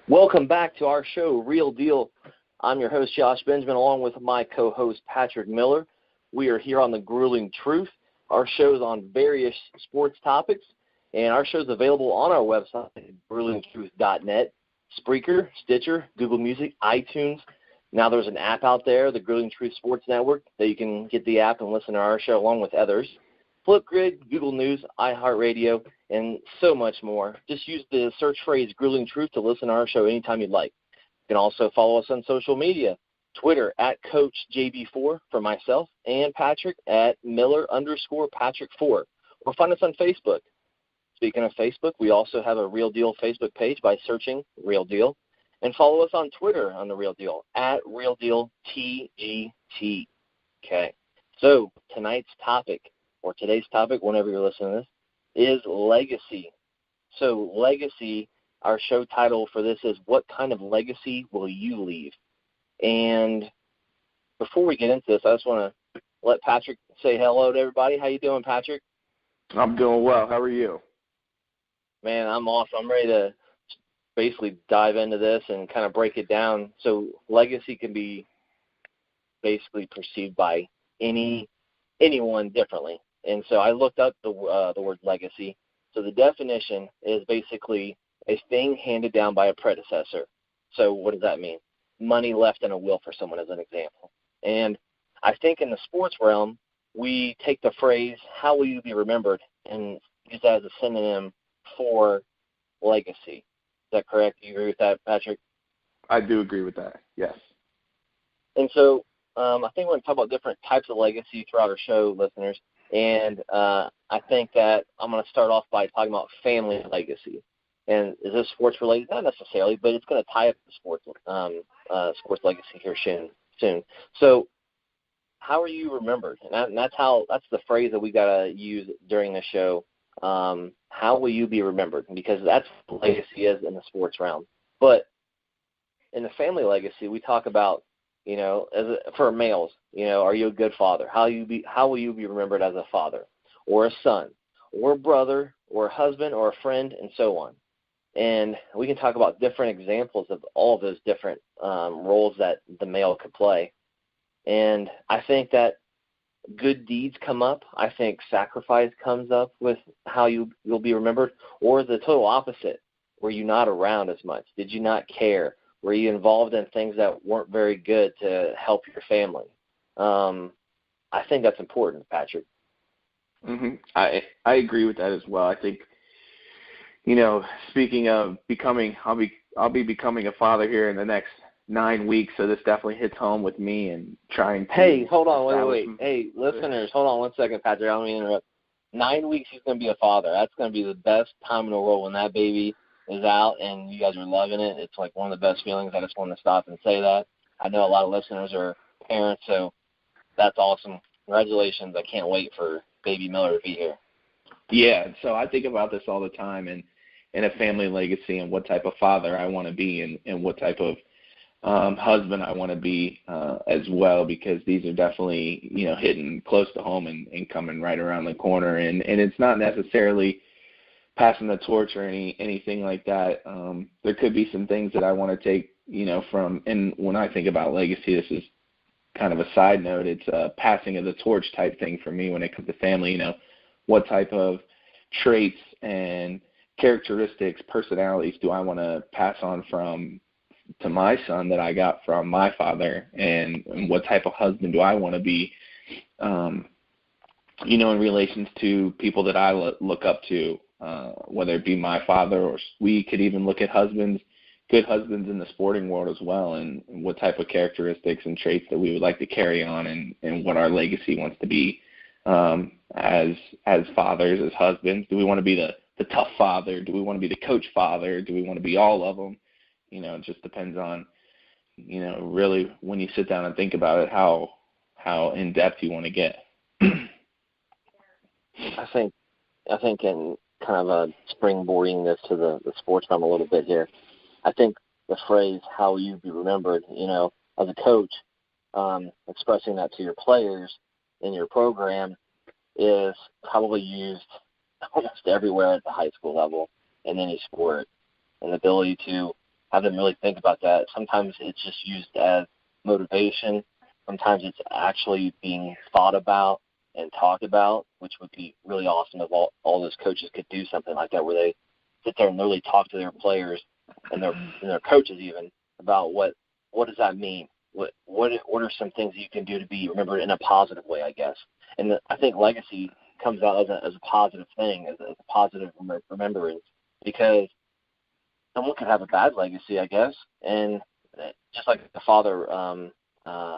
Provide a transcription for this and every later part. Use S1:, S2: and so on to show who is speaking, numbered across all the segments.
S1: Welcome back to our show, Real Deal. I'm your host, Josh Benjamin, along with my co-host, Patrick Miller. We are here on The Grueling Truth. Our show is on various sports topics, and our show is available on our website, gruelingtruth.net, Spreaker, Stitcher, Google Music, iTunes. Now there's an app out there, the Grueling Truth Sports Network, that you can get the app and listen to our show along with others. Flipgrid, Google News, iHeartRadio, and so much more. Just use the search phrase Grueling Truth to listen to our show anytime you'd like. You can also follow us on social media, Twitter at CoachJB4 for myself, and Patrick at Miller_Patrick4. Or find us on Facebook. Speaking of Facebook, we also have a Real Deal Facebook page by searching Real Deal. And follow us on Twitter on The Real Deal, at RealDealTGT. Okay. So today's topic, whenever you're listening to this, is legacy. So legacy, our show title for this is, what kind of legacy will you leave? And before we get into this, I just want to let Patrick say hello to everybody. How you doing, Patrick?
S2: I'm doing well. How are you?
S1: Man, I'm awesome. I'm ready to basically dive into this and kind of break it down. So legacy can be basically perceived by anyone differently. And so I looked up the word legacy. So the definition is basically a thing handed down by a predecessor. So what does that mean? Money left in a will for someone, as an example. And I think in the sports realm, we take the phrase, how will you be remembered, and use that as a synonym for legacy. Is that correct? Do you agree with that, Patrick?
S2: I do agree with that, yes.
S1: And so I think we're going to talk about different types of legacy throughout our show, listeners. And I think that I'm going to start off by talking about family legacy. And is this sports related? Not necessarily, but it's going to tie up the sports legacy here soon. So how are you remembered? And that's the phrase that we got to use during the show. How will you be remembered? Because that's what legacy is in the sports realm. But in the family legacy, we talk about, for males, are you a good father? How will you be remembered as a father, or a son, or a brother, or a husband, or a friend, and so on. And we can talk about different examples of all of those different roles that the male could play. And I think that good deeds come up. I think sacrifice comes up with how you'll be remembered, or the total opposite. Were you not around as much? Did you not care? Were you involved in things that weren't very good to help your family? I think that's important, Patrick.
S2: Mm-hmm. I agree with that as well. I think, speaking of becoming, I'll be becoming a father here in the next 9 weeks, so this definitely hits home with me and trying to.
S1: Hey, hold on, wait. Hey, listeners, hold on 1 second, Patrick. I don't mean to interrupt. 9 weeks he's going to be a father. That's going to be the best time in the world when that baby is out and you guys are loving it. It's like one of the best feelings. I just want to stop and say that. I know a lot of listeners are parents, so that's awesome. Congratulations. I can't wait for baby Miller to be here.
S2: Yeah, so I think about this all the time and a family legacy and what type of father I want to be and what type of husband I want to be as well, because these are definitely, hitting close to home and coming right around the corner. And it's not necessarily passing the torch or anything like that. There could be some things that I want to take, from, and when I think about legacy, this is kind of a side note, it's a passing of the torch type thing for me when it comes to family. What type of traits and characteristics, personalities do I want to pass on to my son that I got from my father, and what type of husband do I want to be, in relations to people that I look up to, whether it be my father, or we could even look at good husbands in the sporting world as well, and what type of characteristics and traits that we would like to carry on, and what our legacy wants to be as fathers, as husbands. Do we want to be the tough father? Do we want to be the coach father? Do we want to be all of them? It just depends on, really when you sit down and think about it, how in depth you want to get.
S1: I think in kind of springboarding this to the sports realm a little bit here, I think the phrase, how will you be remembered, as a coach, expressing that to your players in your program is probably used almost everywhere at the high school level in any sport. And the ability to have them really think about that. Sometimes it's just used as motivation. Sometimes it's actually being thought about and talked about, which would be really awesome if all those coaches could do something like that, where they sit there and literally talk to their players and their coaches even about what does that mean? What are some things you can do to be remembered in a positive way, I guess. And I think legacy comes out as a positive thing, as a positive remembrance, because someone could have a bad legacy, I guess, and just like the father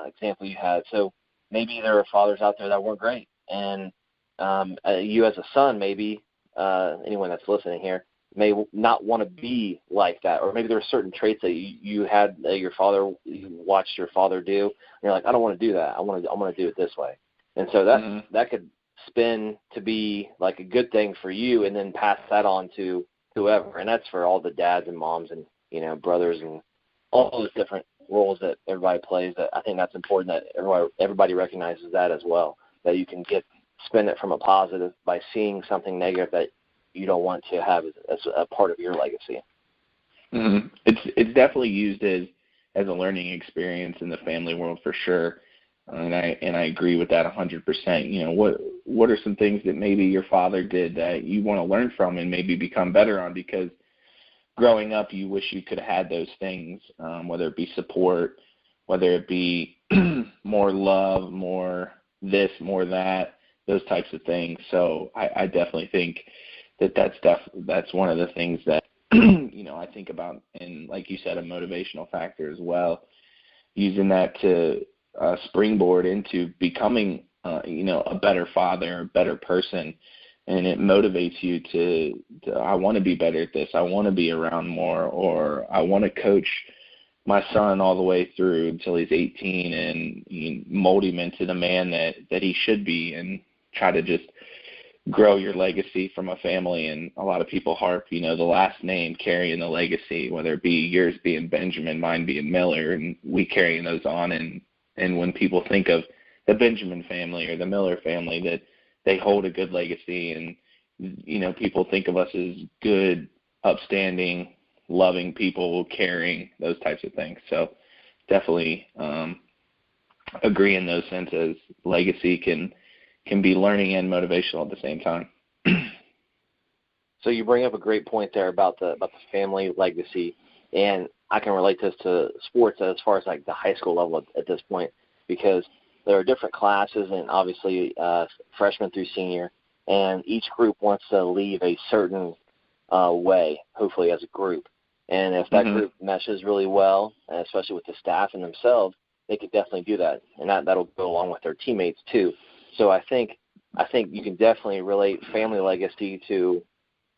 S1: example you had. So maybe there are fathers out there that weren't great, and you as a son, maybe anyone that's listening here may not want to be like that, or maybe there are certain traits that you had you watched your father do, and you're like, I don't want to do that. I want to do it this way, and so that could spin to be like a good thing for you, and then pass that on to whoever, and that's for all the dads and moms and brothers and all those different roles that everybody plays. That I think that's important that everybody recognizes that as well. That you can spin it from a positive by seeing something negative that you don't want to have as a part of your legacy.
S2: Mm-hmm. It's definitely used as a learning experience in the family world for sure, and I agree with that 100%. What are some things that maybe your father did that you want to learn from and maybe become better on, because growing up you wish you could have had those things, whether it be support, whether it be more love, more this, more that, those types of things. So I definitely think that's one of the things that I think about, and like you said, a motivational factor as well, using that to springboard into becoming a better father, a better person, and it motivates you to I want to be better at this, I want to be around more, or I want to coach my son all the way through until he's 18 and mold him into the man that he should be, and try to just grow your legacy from a family. And a lot of people harp, the last name carrying the legacy, whether it be yours being Benjamin, mine being Miller, and we carrying those on. And when people think of the Benjamin family or the Miller family, that they hold a good legacy, and people think of us as good, upstanding, loving people, caring, those types of things. So definitely agree in those senses. Legacy can be learning and motivational at the same time.
S1: So you bring up a great point there about the family legacy, and I can relate this to sports as far as like the high school level at this point, because there are different classes, and obviously freshman through senior, and each group wants to leave a certain way, hopefully as a group. And if that group meshes really well, and especially with the staff and themselves, they could definitely do that, and that'll go along with their teammates too. So I think you can definitely relate family legacy to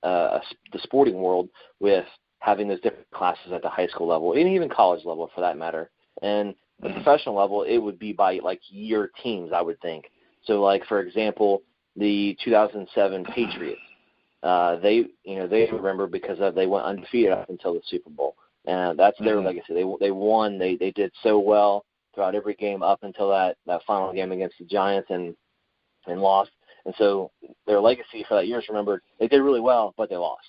S1: the sporting world with having those different classes at the high school level, and even college level for that matter. And the professional level, it would be by like year teams, I would think. So like, for example, the 2007 Patriots, they remember because they went undefeated up until the Super Bowl, and that's their legacy. They won. They did so well throughout every game up until that final game against the Giants and lost. And so their legacy for that year is remembered. They did really well, but they lost.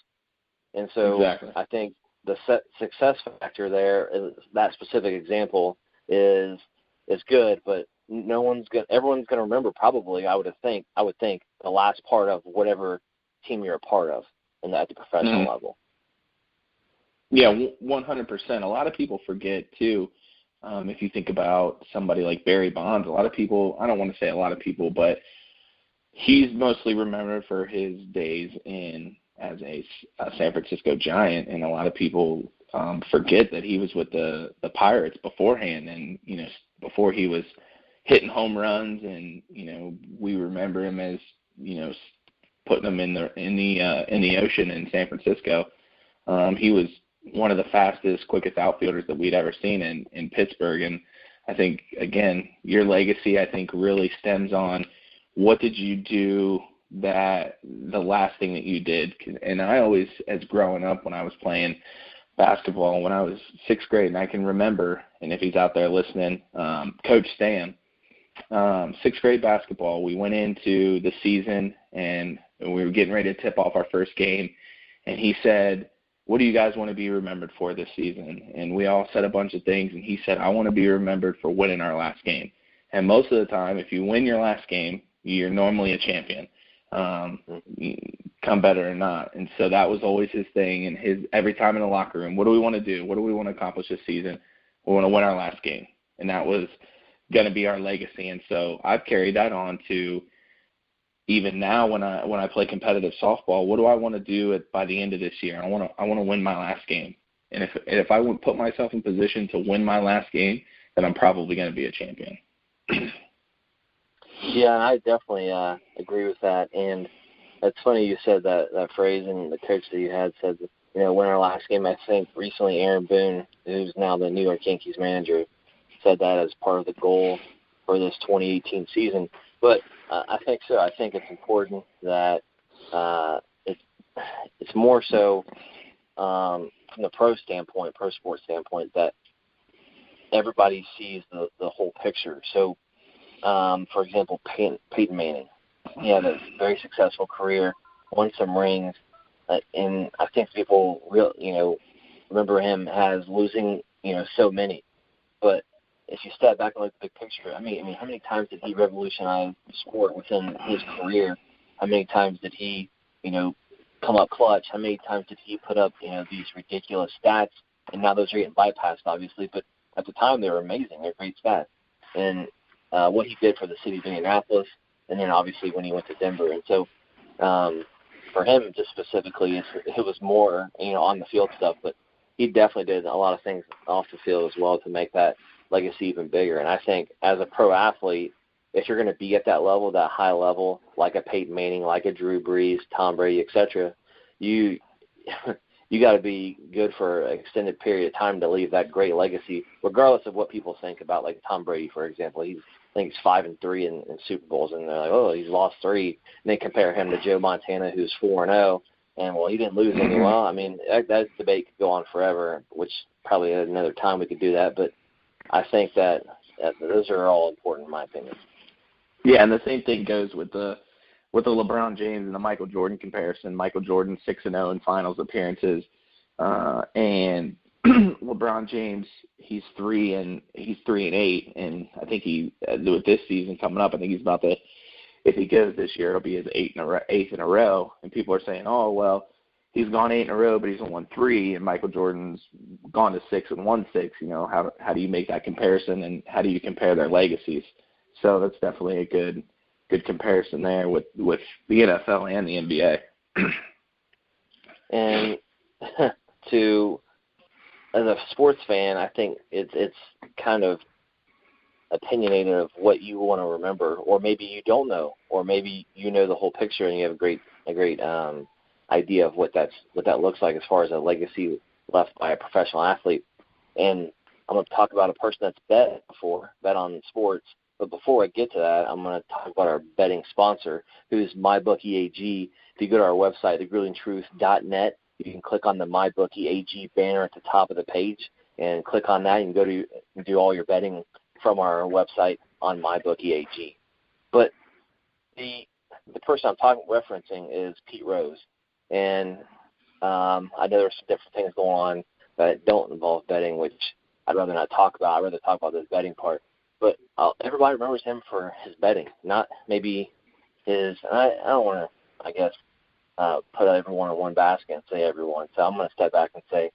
S1: And so exactly. I think the success factor there, that specific example, is good, but everyone's going to remember probably, I would think, the last part of whatever team you're a part of at the professional level.
S2: Yeah, 100%. A lot of people forget too. If you think about somebody like Barry Bonds, a lot of people, I don't want to say a lot of people, but he's mostly remembered for his days as a San Francisco Giant, and a lot of people forget that he was with the Pirates beforehand, and before he was hitting home runs, and we remember him as putting them in the ocean in San Francisco. He was one of the fastest, quickest outfielders that we'd ever seen in Pittsburgh. And I think, again, your legacy, I think, really stems on what did you do, that the last thing that you did. And I always, as growing up when I was playing, basketball when I was 6th grade, and I can remember, and if he's out there listening, Coach Stan, 6th grade basketball, we went into the season, and we were getting ready to tip off our first game, and he said, what do you guys want to be remembered for this season? And we all said a bunch of things, and he said, I want to be remembered for winning our last game. And most of the time, if you win your last game, you're normally a champion, come better or not. And so that was always his thing. And every time in the locker room, what do we want to do? What do we want to accomplish this season? We want to win our last game. And that was going to be our legacy. And so I've carried that on to even now when I play competitive softball. What do I want to do by the end of this year? I want to win my last game. And if I would put myself in position to win my last game, then I'm probably going to be a champion.
S1: Yeah, I definitely agree with that. And it's funny you said that phrase, and the coach that you had said, win our last game. I think recently Aaron Boone, who's now the New York Yankees manager, said that as part of the goal for this 2018 season. But I think so. I think it's important that it's more so from the pro sports standpoint, that everybody sees the whole picture. So, for example, Peyton Manning, he had a very successful career, won some rings, and I think people remember him as losing so many. But if you step back and look at the big picture, I mean, how many times did he revolutionize the sport within his career? How many times did he, come up clutch? How many times did he put up, these ridiculous stats? And now those are getting bypassed, obviously, but at the time they were amazing. They're great stats. And what he did for the city of Indianapolis, and then obviously when he went to Denver. And so for him, just specifically, it was more, on the field stuff, but he definitely did a lot of things off the field as well to make that legacy even bigger. And I think as a pro athlete, if you're going to be at that level, that high level, like a Peyton Manning, like a Drew Brees, Tom Brady, etc., you got to be good for an extended period of time to leave that great legacy, regardless of what people think about, like Tom Brady, for example. I think he's 5-3 in Super Bowls, and they're like, oh, he's lost 3. And they compare him to Joe Montana, who's 4-0, and well, he didn't lose any. Well, I mean, that debate could go on forever, which probably at another time we could do that. But I think that those are all important, in my opinion.
S2: Yeah, and the same thing goes with the LeBron James and the Michael Jordan comparison. Michael Jordan 6-0 in finals appearances, and LeBron James he's 3-8, and I think with this season coming up, I think he's about to, if he goes this year, it'll be his 8th in a row. And people are saying, oh well, he's gone 8 in a row, but he's won 3, and Michael Jordan's gone to 6 and won 6. How do you make that comparison, and how do you compare their legacies? So that's definitely a good comparison there with the NFL and the NBA.
S1: And as a sports fan, I think it's kind of opinionated of what you want to remember, or maybe you don't know, or maybe you know the whole picture and you have a great idea of what that looks like as far as a legacy left by a professional athlete. And I'm going to talk about a person that's bet on sports. But before I get to that, I'm going to talk about our betting sponsor, who's MyBookieAG. If you go to our website, thegruelingtruth.net, you can click on the MyBookieAG banner at the top of the page and click on that. You can do all your betting from our website on MyBookieAG. But the person I'm referencing is Pete Rose. And I know there's some different things going on that don't involve betting, which I'd rather not talk about. I'd rather talk about this betting part. But everybody remembers him for his betting, not maybe his – I don't want to, I guess, put everyone in one basket and say everyone. So I'm going to step back and say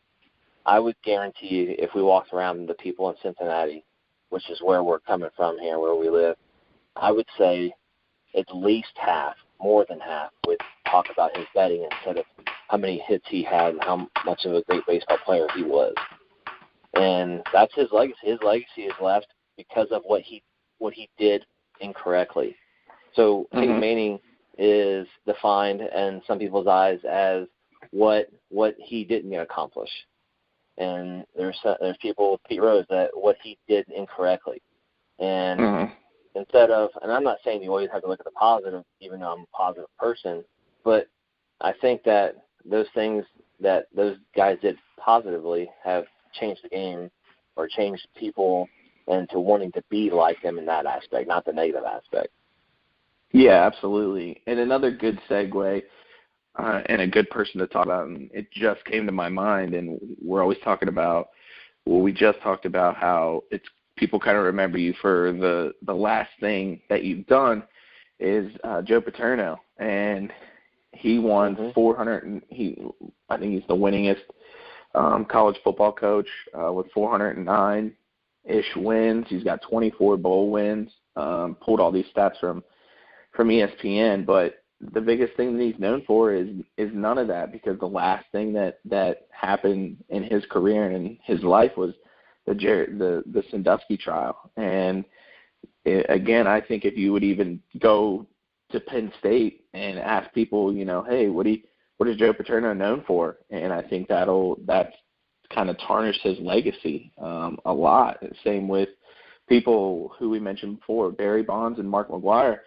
S1: I would guarantee you if we walked around the people in Cincinnati, which is where we're coming from here, where we live, I would say at least half, more than half, would talk about his betting instead of how many hits he had and how much of a great baseball player he was. And that's his legacy. His legacy is left because of what he did incorrectly. So Peyton Manning is defined in some people's eyes as what he didn't accomplish. And there's people with Pete Rose that what he did incorrectly. And instead of, and I'm not saying you always have to look at the positive, even though I'm a positive person, but I think that those things that those guys did positively have changed the game or changed people into wanting to be like them in that aspect, not the negative aspect.
S2: Yeah, absolutely. And another good segue and a good person to talk about, and it just came to my mind, and we're always talking about, well, we just talked about how it's people kind of remember you for the last thing that you've done is Joe Paterno, and he won 400. I think he's the winningest college football coach with 409-ish wins. He's got 24 bowl wins. Pulled all these stats from ESPN, but the biggest thing that he's known for is none of that, because the last thing that happened in his career and in his life was the Sandusky trial. And again, I think if you would even go to Penn State and ask people, hey, what is Joe Paterno known for? And I think that's kind of tarnished his legacy a lot. Same with people who we mentioned before, Barry Bonds and Mark McGwire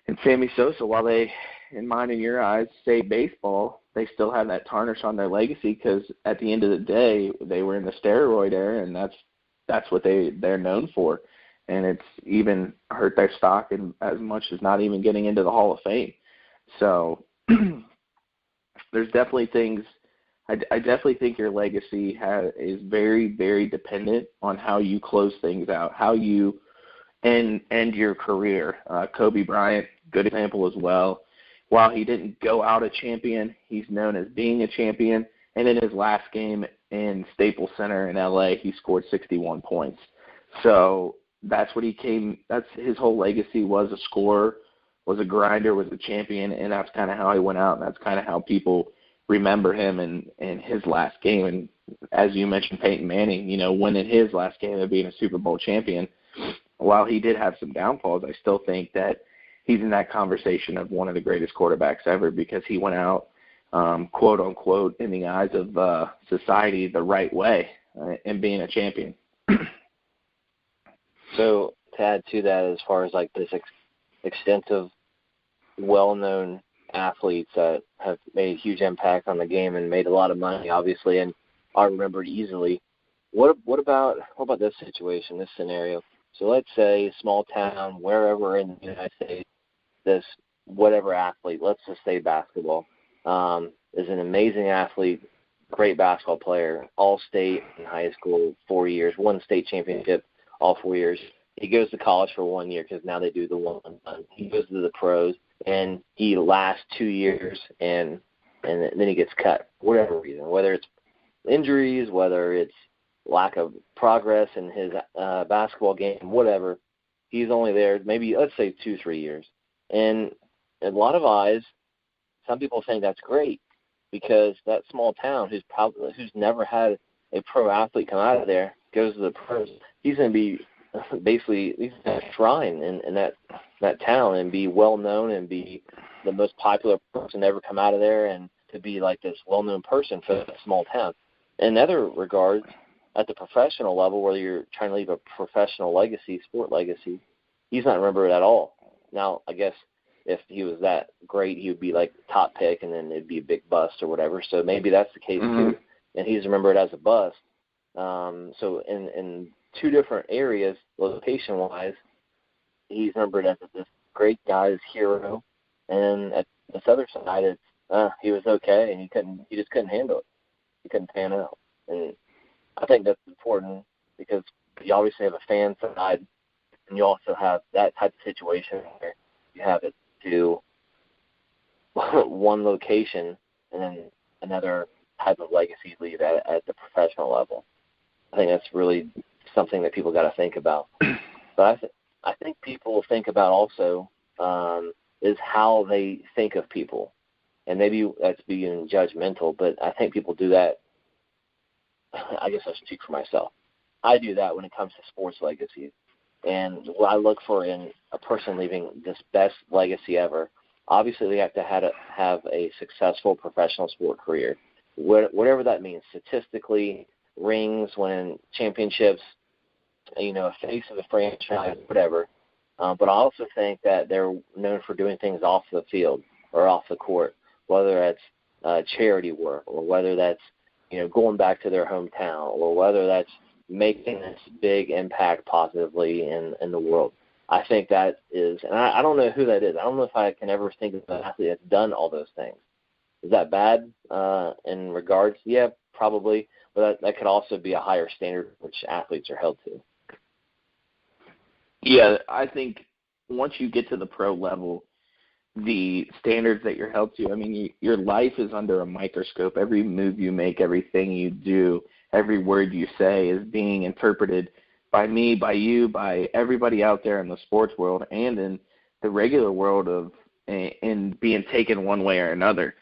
S2: and Sammy Sosa. While they, in mine and your eyes, say baseball, they still have that tarnish on their legacy, because at the end of the day, they were in the steroid era, and that's what they're known for. And it's even hurt their stock in as much as not even getting into the Hall of Fame. So there's definitely things. I definitely think your legacy is very, very dependent on how you close things out, how you end your career. Kobe Bryant, good example as well. While he didn't go out a champion, he's known as being a champion. And in his last game in Staples Center in L.A., he scored 61 points. So that's his whole legacy, was a scorer, was a grinder, was a champion, and that's kind of how he went out, and that's kind of how people remember him in his last game. And as you mentioned, Peyton Manning, winning his last game of being a Super Bowl champion, while he did have some downfalls, I still think that he's in that conversation of one of the greatest quarterbacks ever, because he went out, quote unquote, in the eyes of society the right way and being a champion.
S1: So to add to that, as far as like this extensive, well-known athletes that have made a huge impact on the game and made a lot of money, obviously, and are remembered easily. What about this situation, this scenario? So let's say small town, wherever in the United States, this whatever athlete, let's just say basketball, is an amazing athlete, great basketball player, all-state in high school 4 years, won state championship all 4 years. He goes to college for 1 year, because now they do the one and done. He goes to the pros, and he lasts 2 years, and then he gets cut, whatever reason, whether it's injuries, whether it's lack of progress in his basketball game, whatever. He's only there maybe, let's say, 2-3 years. And in a lot of eyes, some people think that's great, because that small town who's never had a pro athlete come out of there goes to the pros. He's going to be basically he's going to shrine in that town and be well known and be the most popular person to ever come out of there, and to be like this well known person for that small town. In other regards, at the professional level, where you're trying to leave a professional legacy, sport legacy, he's not remembered at all. Now, I guess if he was that great, he would be like top pick, and then it'd be a big bust or whatever. So maybe that's the case too, and he's remembered as a bust. So in two different areas, location-wise, he's remembered as this great guy, this hero, and at this other side, it's he was okay, and he just couldn't handle it. He couldn't pan out, and I think that's important, because you obviously have a fan side, and you also have that type of situation where you have it to one location and then another type of legacy leave at the professional level. I think that's really something that people got to think about. But I think people think about also is how they think of people. And maybe that's being judgmental, but I think people do that. I guess I speak for myself. I do that when it comes to sports legacy. And what I look for in a person leaving this best legacy ever, obviously they have to have a successful professional sport career, whatever that means, statistically, rings, winning championships, a face of the franchise, whatever. But I also think that they're known for doing things off the field or off the court, whether it's charity work, or whether that's, going back to their hometown, or whether that's making this big impact positively in the world. I think that is, and I don't know who that is. I don't know if I can ever think of an athlete that's done all those things. Is that bad in regards? Yeah, probably. But that could also be a higher standard which athletes are held to.
S2: Yeah, I think once you get to the pro level, the standards that you're held to, I mean, your life is under a microscope. Every move you make, everything you do, every word you say is being interpreted by me, by you, by everybody out there in the sports world and in the regular world of in being taken one way or another.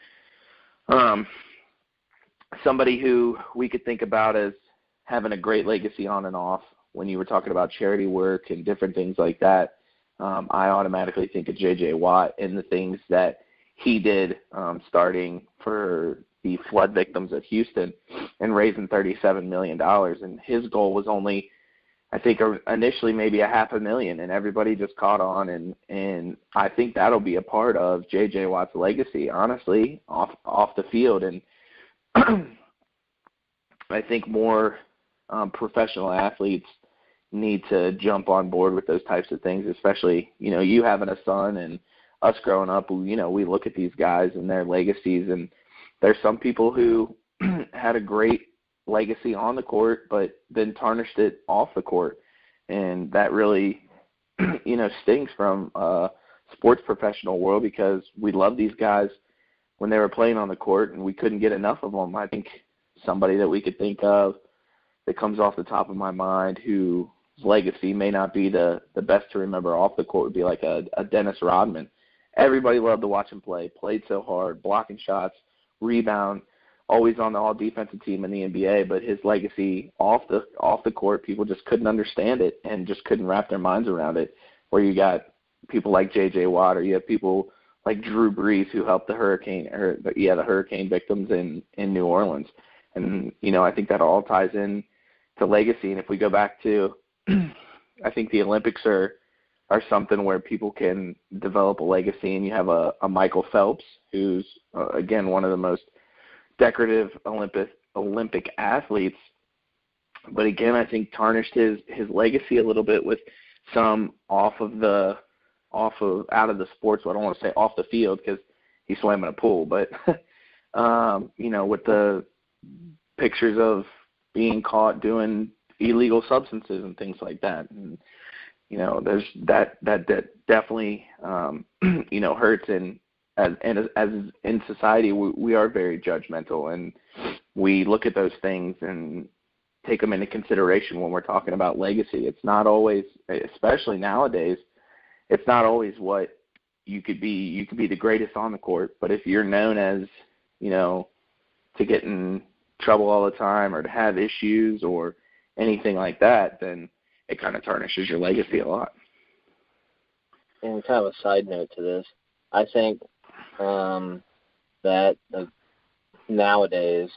S2: Somebody who we could think about as having a great legacy on and off, when you were talking about charity work and different things like that, I automatically think of J.J. Watt and the things that he did starting for the flood victims of Houston and raising $37 million. And his goal was only, I think, initially maybe $500,000, and everybody just caught on. And I think that'll be a part of J.J. Watt's legacy, honestly, off the field. And I think more professional athletes need to jump on board with those types of things, especially, you having a son and us growing up, we look at these guys and their legacies, and there's some people who had a great legacy on the court but then tarnished it off the court, and that really, stings from sports professional world, because we love these guys when they were playing on the court and we couldn't get enough of them. I think somebody that we could think of that comes off the top of my mind whose legacy may not be the best to remember off the court would be like a Dennis Rodman. Everybody loved to watch him play, played so hard, blocking shots, rebound, always on the all-defensive team in the NBA, but his legacy off the court, people just couldn't understand it and just couldn't wrap their minds around it, where you got people like J.J. Watt, or you have people like Drew Brees, who helped the hurricane victims in New Orleans. And, I think that all ties in to legacy. And if we go back to, I think the Olympics are something where people can develop a legacy, and you have a Michael Phelps, who's, again, one of the most decorative Olympic athletes. But again, I think tarnished his legacy a little bit with some out of the sports. Well, I don't want to say off the field, because he swam in a pool, but with the pictures of being caught doing illegal substances and things like that. And there's that definitely hurts. And as in society, we are very judgmental, and we look at those things and take them into consideration when we're talking about legacy. It's not always, especially nowadays, it's not always what you could be. You could be the greatest on the court, but if you're known as, to get in trouble all the time, or to have issues or anything like that, then it kind of tarnishes your legacy a lot.
S1: And kind of a side note to this, I think that nowadays,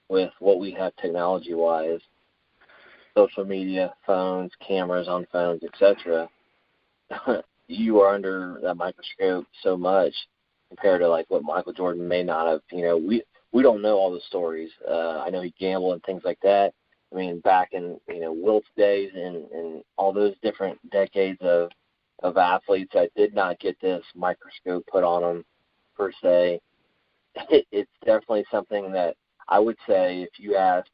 S1: with what we have technology-wise, social media, phones, cameras on phones, etc., you are under that microscope so much compared to like what Michael Jordan may not have. We don't know all the stories. I know he gambled and things like that. I mean, back in Wilt's days and all those different decades of athletes that did not get this microscope put on them per se. It's definitely something that I would say, if you asked,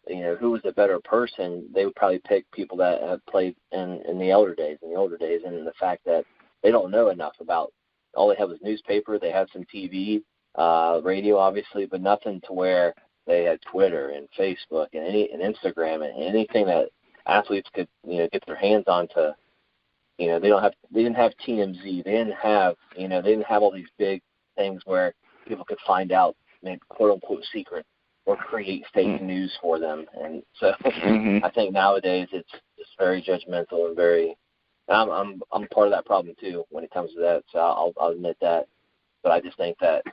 S1: who was a better person, they would probably pick people that have played in the older days, and the fact that they don't know enough about. All they have is newspaper. They have some TV, radio, obviously, but nothing to where they had Twitter and Facebook and Instagram and anything that athletes could get their hands on to. They didn't have TMZ. They didn't have all these big things where people could find out, maybe quote unquote secret, or create fake news for them. And so I think nowadays it's just very judgmental and very. I'm part of that problem too when it comes to that. So I'll admit that. But I just think that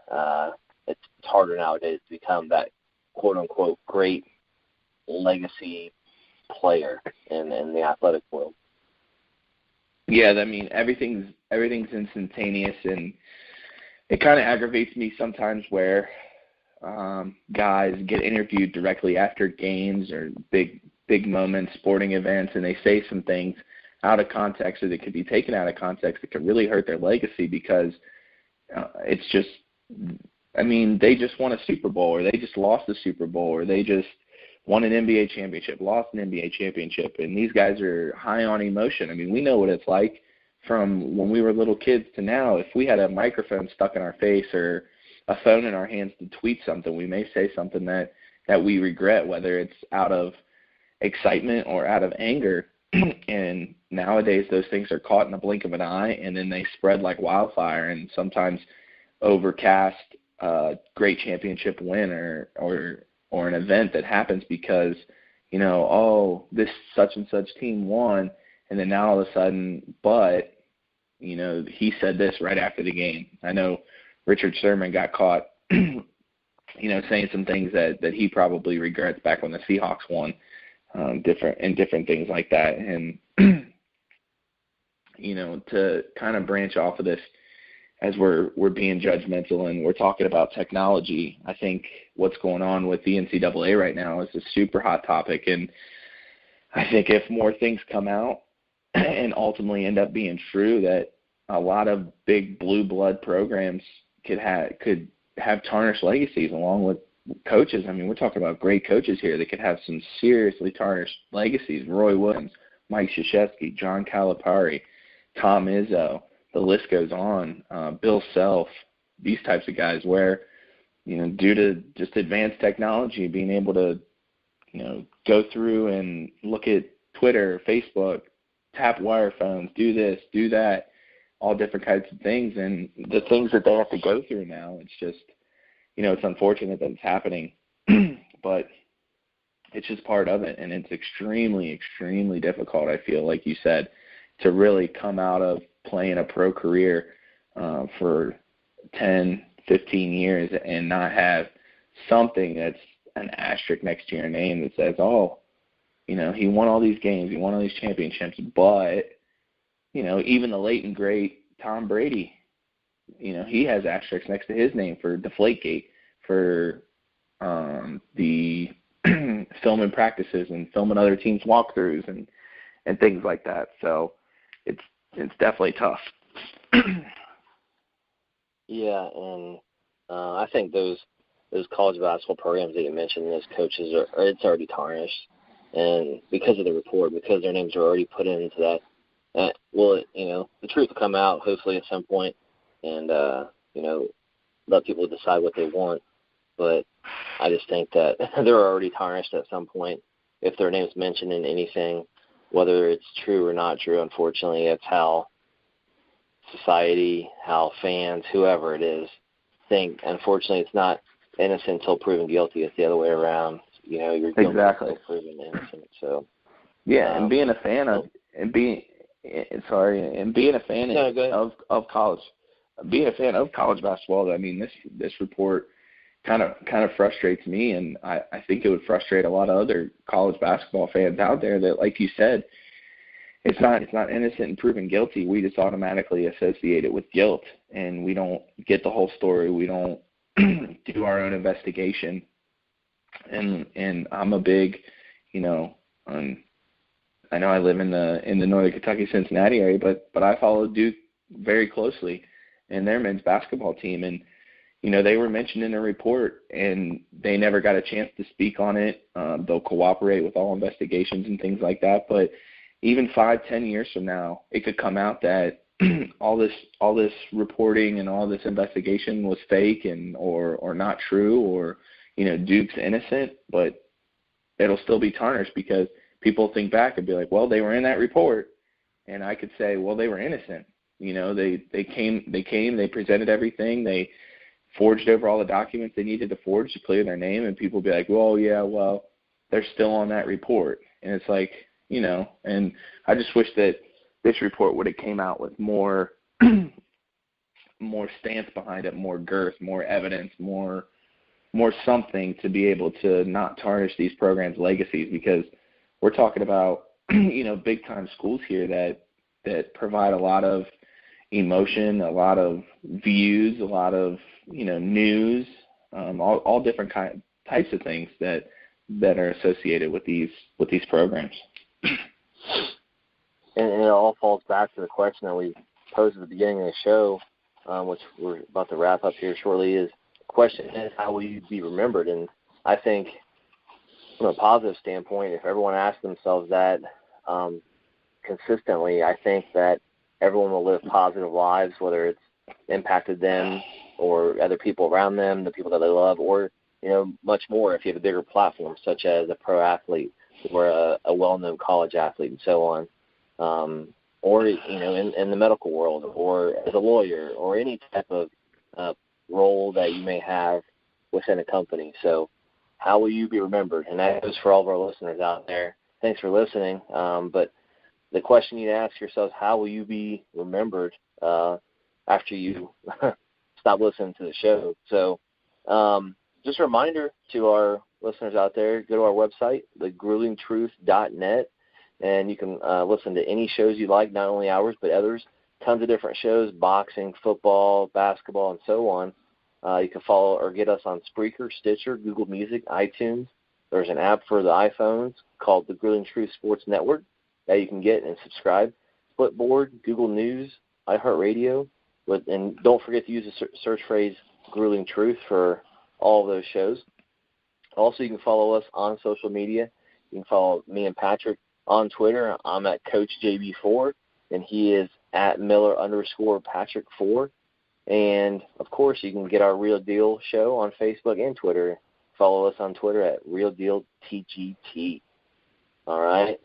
S1: it's harder nowadays to become that quote unquote great legacy player in the athletic world.
S2: Yeah, I mean, everything's instantaneous, and it kind of aggravates me sometimes where guys get interviewed directly after games or big moments, sporting events, and they say some things out of context, or they could be taken out of context that could really hurt their legacy because it's just, I mean, they just won a Super Bowl, or they just lost a Super Bowl, or they just won an NBA championship, lost an NBA championship, and these guys are high on emotion. I mean, we know what it's like from when we were little kids to now. If we had a microphone stuck in our face or a phone in our hands to tweet something, we may say something that we regret, whether it's out of excitement or out of anger. And nowadays those things are caught in the blink of an eye, and then they spread like wildfire and sometimes overcast a great championship win or an event that happens because, you know, oh, this such and such team won, and then now all of a sudden, but, you know, he said this right after the game. I know Richard Sherman got caught, you know, saying some things that he probably regrets back when the Seahawks won, different things like that. And, you know, to kind of branch off of this, as we're being judgmental and we're talking about technology, I think what's going on with the NCAA right now is a super hot topic. And I think if more things come out and ultimately end up being true, that a lot of big blue blood programs could have tarnished legacies along with coaches. I mean, we're talking about great coaches here that could have some seriously tarnished legacies. Roy Williams, Mike Krzyzewski, John Calipari, Tom Izzo. The list goes on, Bill Self, these types of guys where, you know, due to just advanced technology, being able to, you know, go through and look at Twitter, Facebook, tap wire phones, do this, do that, all different kinds of things. And the things that they have to go through now, it's just, you know, it's unfortunate that it's happening, but it's just part of it. And it's extremely, extremely difficult, I feel, like you said, to really come out of playing a pro career for 10, 15 years and not have something that's an asterisk next to your name that says, oh, you know, he won all these games, he won all these championships, but, you know, even the late and great Tom Brady, you know, he has asterisks next to his name for Deflategate, for the filming practices and filming other teams' walkthroughs and things like that. So it's definitely tough.
S1: Yeah, and I think those college basketball programs that you mentioned, those coaches it's already tarnished, and because of the report, because their names are already put into that, well, you know, the truth will come out hopefully at some point, and you know, let people decide what they want. But I just think that they're already tarnished at some point if their name's mentioned in anything, whether it's true or not true. Unfortunately, it's how society, how fans, whoever it is, think. Unfortunately, it's not innocent until proven guilty. It's the other way around. You know, you're guilty until proven innocent. So
S2: yeah, and being a fan of of college, being a fan of college basketball. I mean, this report kind of frustrates me, and I think it would frustrate a lot of other college basketball fans out there that, like you said, it's not innocent and proven guilty. We just automatically associate it with guilt, and we don't get the whole story. We don't do our own investigation. And I'm a big, you know, I know I live in the Northern Kentucky, Cincinnati area, but I follow Duke very closely and their men's basketball team. And, you know, they were mentioned in the report, and they never got a chance to speak on it. They'll cooperate with all investigations and things like that. But even 5-10 years from now, it could come out that all this reporting and all this investigation was fake and or not true, or, you know, Duke's innocent, but it'll still be tarnished because people think back and be like, well, they were in that report, and I could say, well, they were innocent. You know, they came, they presented everything, they forged over all the documents they needed to forge to clear their name, and people be like, well, yeah, well, they're still on that report. And it's like, you know, and I just wish that this report would have came out with more stance behind it, more girth, more evidence, more something to be able to not tarnish these programs' legacies, because we're talking about, you know, big time schools here that provide a lot of emotion, a lot of views, a lot of, you know, news, all different types of things that are associated with these programs.
S1: And it all falls back to the question that we posed at the beginning of the show, which we're about to wrap up here shortly, is the question is, how will you be remembered? And I think from a positive standpoint, if everyone asks themselves that consistently, I think that everyone will live positive lives, whether it's impacted them or other people around them, the people that they love, or, much more if you have a bigger platform, such as a pro athlete or a well-known college athlete and so on. Or, in the medical world, or as a lawyer, or any type of role that you may have within a company. So how will you be remembered? And that goes for all of our listeners out there. Thanks for listening. But the question you need to ask yourself, how will you be remembered after you stop listening to the show? So just a reminder to our listeners out there, go to our website, thegruelingtruth.net. And you can listen to any shows you like, not only ours, but others. Tons of different shows, boxing, football, basketball, and so on. You can follow or get us on Spreaker, Stitcher, Google Music, iTunes. There's an app for the iPhones called the Grueling Truth Sports Network that you can get and subscribe. Flipboard, Google News, iHeartRadio. And don't forget to use the search phrase Grueling Truth for all of those shows. Also, you can follow us on social media. You can follow me and Patrick on Twitter. I'm at CoachJB4, and he is at Miller_Patrick4. And, of course, you can get our Real Deal show on Facebook and Twitter. Follow us on Twitter at RealDealTGT. All right? It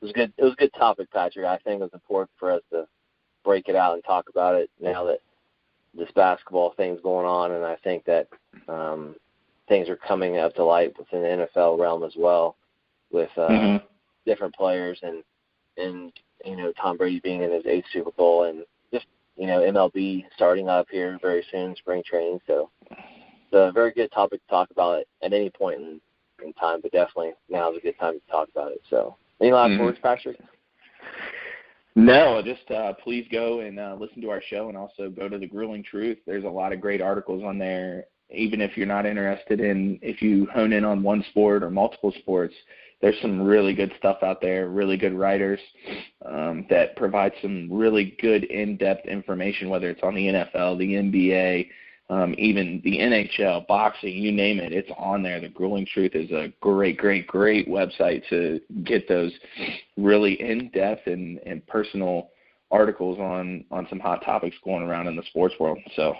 S1: was good. It was a good topic, Patrick. I think it was important for us to break it out and talk about it now that this basketball thing's going on, and I think that things are coming up to light within the NFL realm as well with different players and Tom Brady being in his 8th Super Bowl and just, MLB starting up here very soon, spring training. So it's a very good topic to talk about it at any point in time, but definitely now is a good time to talk about it. So any last words, Patrick?
S2: No, just please go and listen to our show, and also go to The Grueling Truth. There's a lot of great articles on there. Even if you're not interested if you hone in on one sport or multiple sports, there's some really good stuff out there, really good writers that provide some really good in-depth information, whether it's on the NFL, the NBA, even the NHL, boxing, you name it, it's on there. The Grueling Truth is a great, great, great website to get those really in-depth and personal articles on some hot topics going around in the sports world. So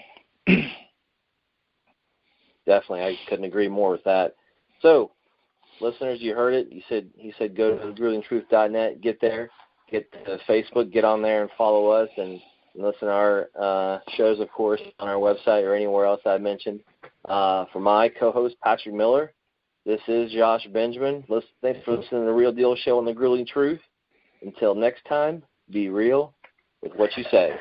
S1: definitely, I couldn't agree more with that. So, listeners, you heard it. He said go to thegruelingtruth.net, get there, get to Facebook, get on there and follow us, and listen to our shows, of course, on our website or anywhere else I mentioned. For my co-host, Patrick Miller, this is Josh Benjamin. Thanks for listening to The Real Deal Show on The Grueling Truth. Until next time, be real with what you say.